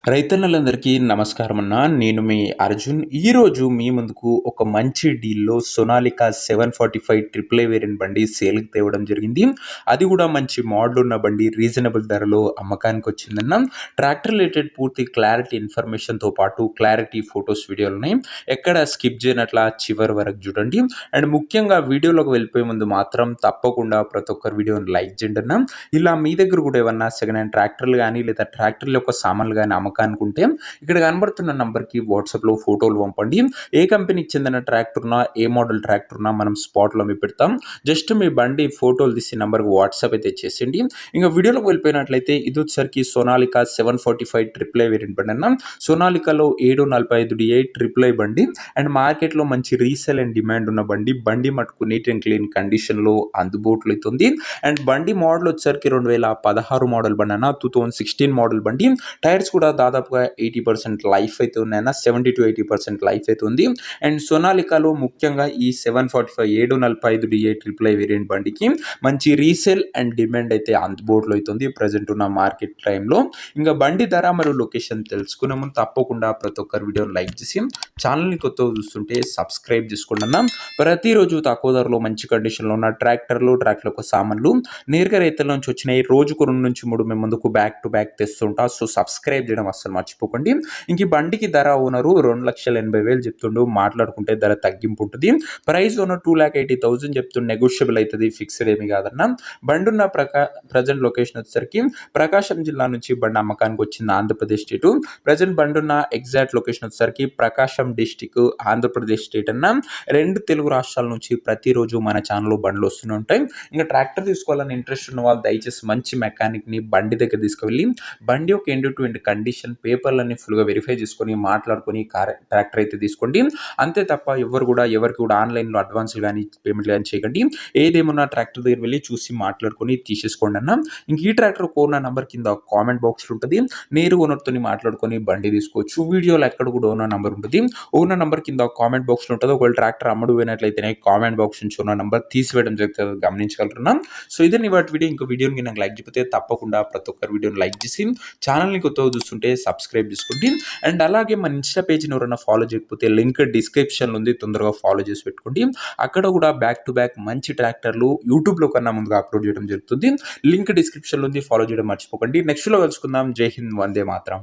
రైతన్నలందరికీ నమస్కారం అన్న. నేను మీ అర్జున్. ఈరోజు మీ ముందుకు ఒక మంచి డీల్‌లో సోనాలికా 745 ట్రిపుల్ ఏ వేరియంట్ బండి సేల్‌కి తేవడం జరిగింది. అది కూడా మంచి మోడల్ ఉన్న బండి రీజనబుల్ ధరలో అమ్మకానికొచ్చిందన్న. ట్రాక్టర్ రిలేటెడ్ పూర్తి క్లారిటీ ఇన్ఫర్మేషన్‌తో పాటు క్లారిటీ ఫోటోస్, వీడియోలున్నాయి. ఎక్కడ స్కిప్ చేయనట్లా చివరి వరకు చూడండి. అండ్ ముఖ్యంగా వీడియోలోకి వెళ్ళిపోయే ముందు మాత్రం తప్పకుండా ప్రతి ఒక్కరు వీడియోని లైక్ చేయండి అన్న. ఇలా మీ దగ్గర కూడా ఏమన్నా సెకండ్ హ్యాండ్ ట్రాక్టర్లు కానీ లేదా ట్రాక్టర్ల యొక్క సామాన్లు కానీ అమ్మకానుకుంటే ఇక్కడ కనబడుతున్న నంబర్కి వాట్సాప్లో ఫోటోలు పంపండి. ఏ కంపెనీకి చెందిన ట్రాక్టర్నా, ఏ మోడల్ ట్రాక్టర్నా మనం స్పాట్లో మీ పెడతాం. జస్ట్ మీ బండి ఫోటోలు తీసి నంబర్కి వాట్సాప్ అయితే చేసేయండి. ఇంకా వీడియోలోకి వెళ్ళిపోయినట్లయితే ఇది వచ్చేసరికి సోనాలికా 745 ట్రిపుల్ ఏ వేరియంట్ బండి అన్న. సోనాలికాలో 745 ట్రిపుల్ ఏ బండి అండ్ మార్కెట్లో మంచి రీసేల్ అండ్ డిమాండ్ ఉన్న బండి. బండి మటుకు నీట్ అండ్ క్లీన్ కండిషన్లో అందుబాటులో అవుతుంది. అండ్ బండి మోడల్ వచ్చేసరికి 2016 మోడల్ బండి అన్న. 2016 మోడల్ బండి. టైర్స్ కూడా దాదాపుగా 80% లైఫ్ అయితే ఉన్నాయన్న. 70-80% లైఫ్ అయితే ఉంది. అండ్ సోనాలికాలో ముఖ్యంగా ఈ 745 ట్రిపుల్ ఏ వేరియంట్ బండికి మంచి రీసేల్ అండ్ డిమాండ్ అయితే అందుబాటులో అవుతుంది ప్రజెంట్ ఉన్న మార్కెట్ టైంలో. ఇంకా బండి ధర మరియు లొకేషన్ తెలుసుకునే ముందు తప్పకుండా ప్రతి ఒక్కరు వీడియోని లైక్ చేసి ఛానల్ని కొత్తగా చూస్తుంటే సబ్స్క్రైబ్ చేసుకోండి అన్న. ప్రతిరోజు తక్కువ ధరలో మంచి కండిషన్లో ఉన్న ట్రాక్టర్లు, ట్రాక్టర్లకు సామాన్లు నేరుగా రైతుల నుంచి వచ్చినాయి. రోజుకు 2-3 మేము ముందుకు బ్యాక్ టు బ్యాక్ తెస్తుంటా. సో సబ్స్క్రైబ్ చేయడం అస్సలు మర్చిపోకండి. ఇంక ఈ బండికి ధర ఓనరు 2,80,000 చెప్తుండు. మాట్లాడుకుంటే ధర తగ్గింపు ఉంటుంది. ప్రైస్ ఓనర్ 2,80,000 చెప్తుండు. నెగోషియబుల్ అవుతుంది, ఫిక్స్డ్ ఏమి కాదన్న. బండి ఉన్న ప్రజెంట్ లొకేషన్ వచ్చేసరికి ప్రకాశం జిల్లా నుంచి బండి అమ్మకానికి వచ్చింది, ఆంధ్రప్రదేశ్ స్టేటు. ప్రజెంట్ బండి ఉన్న ఎగ్జాక్ట్ లొకేషన్ వచ్చేసరికి ప్రకాశం డిస్టిక్, ఆంధ్రప్రదేశ్ స్టేట్ అన్న. 2 తెలుగు రాష్ట్రాల నుంచి ప్రతిరోజు మన ఛానల్లో బండ్లు వస్తూనే ఉంటాయి. ఇంకా ట్రాక్టర్ తీసుకోవాలని ఇంట్రెస్ట్ ఉన్న వాళ్ళు దయచేసి మంచి మెకానిక్ని బండి దగ్గర తీసుకువెళ్ళి బండి ఒక ఎండ్ టు ఎండ్ కండిషన్, పేపర్లన్నీ ఫుల్గా వెరిఫై చేసుకొని మాట్లాడుకొని ట్రాక్టర్ అయితే తీసుకోండి. అంతే తప్ప ఎవరికి కూడా ఆన్లైన్లో అడ్వాన్స్లు కానీ పేమెంట్లు కానీ చేయకండి. ఏదేమన్నా ట్రాక్టర్ దగ్గర వెళ్ళి చూసి మాట్లాడుకొని తీసేసుకోండి అన్న. ఇంక ఈ ట్రాక్టర్ ఓనర్ నెంబర్ కింద కామెంట్ బాక్స్లో ఉంటుంది. నేరు ఓనర్తో మాట్లాడుకొని బండి తీసుకోవచ్చు. వీడియోలో ఎక్కడ కూడా ఓనర్ నెంబర్ ఉంటుంది. ఓనర్ నెంబర్ కింద కామెంట్ బాక్స్లో ఉంటుంది. ఒకవేళ ట్రాక్టర్ అమ్ముడు పోయినట్లయితేనే కామెంట్ బాక్స్ నుంచి ఓనర్ నెంబర్ తీసివేయడం జరుగుతుంది, గమనించగలుగుతున్నాం. సో ఇదే వాటి వీడియో. ఇంకో వీడియోని నాకు లైక్ చెప్తే తప్పకుండా ప్రతి ఒక్కరు వీడియోని లైక్ చేసి ఛానల్ని కొత్తగా చూస్తుంటే సబ్స్క్రైబ్ చేసుకోండి. అండ్ అలాగే మన ఇన్స్టా పేజ్ని ఎవరైనా ఫాలో చేయకపోతే లింక్ డిస్క్రిప్షన్లో ఉంది, తొందరగా ఫాలో చేసి పెట్టుకోండి. అక్కడ కూడా బ్యాక్ టు బ్యాక్ మంచి ట్రాక్టర్లు యూట్యూబ్లో కన్నా ముందుగా అప్లోడ్ చేయడం జరుగుతుంది. లింక్ డిస్క్రిప్షన్లో ఉంది, ఫాలో చేయడం మర్చిపోకండి. నెక్స్ట్లో కలుసుకుందాం. జై హింద్, వందే మాతరం.